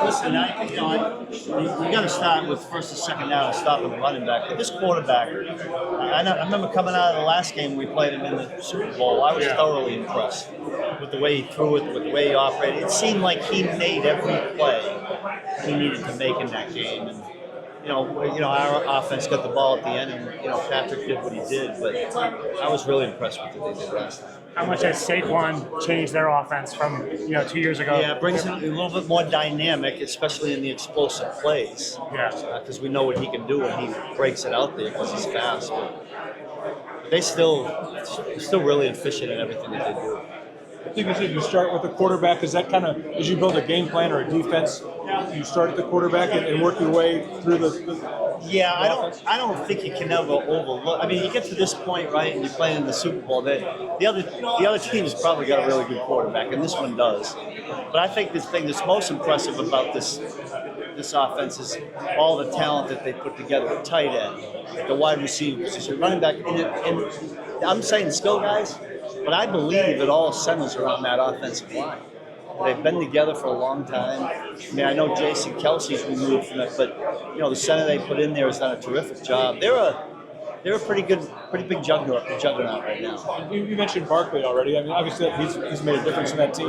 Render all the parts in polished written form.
Listen, you got to start with first and second down and stopping the running back. But this quarterback, I remember coming out of the last game we played him in the Super Bowl. I was thoroughly impressed with the way he threw it, with the way he operated. It seemed like he made every play he needed to make in that game. And our offense got the ball at the end, and Patrick did what he did. But I was really impressed with what they did last time. How much has Saquon changed their offense from 2 years ago? Yeah, it brings it a little bit more dynamic, especially in the explosive plays. Yeah, because we know what he can do when he breaks it out there because he's fast. But they're still really efficient in everything that they do. I think if you start with the quarterback, is that kind of, as you build a game plan or a defense, you start at the quarterback and work your way through the Yeah, I don't think you can ever overlook. I mean, you get to this point, right, and you're playing in the Super Bowl. The other team's probably got a really good quarterback, and this one does. But I think the thing that's most impressive about this offense is all the talent that they put together. The tight end, the wide receivers, the running back, and I'm saying skill guys, but I believe it all centers around that offensive line. They've been together for a long time. I mean, I know Jason Kelsey's removed from it, but the center they put in there has done a terrific job. They're a pretty big juggernaut right now. You mentioned Barkley already. I mean, obviously he's made a difference in that team.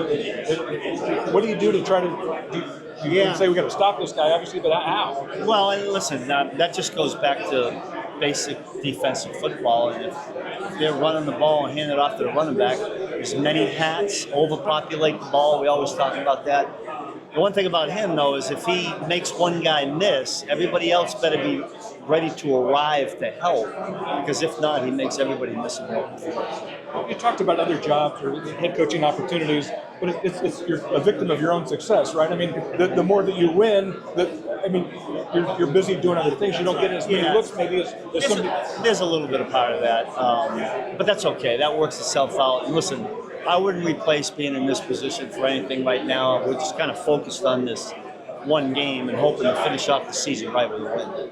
What do you do to try to? You say we got to stop this guy, obviously, but how? Well, and listen, that just goes back to basic defensive football, and if they're running the ball and hand it off to the running back, there's many hats, overpopulate the ball. We always talk about that. The one thing about him, though, is if he makes one guy miss, everybody else better be ready to arrive to help, because if not, he makes everybody miss a ball. You talked about other jobs or head coaching opportunities, but you're a victim of your own success, right? I mean, the more that you win, you're busy doing other things. You don't get as many looks maybe as somebody. There's a little bit of part of that, but that's okay. That works itself out. And listen, I wouldn't replace being in this position for anything right now. We're just kind of focused on this one game and hoping to finish off the season right with a win.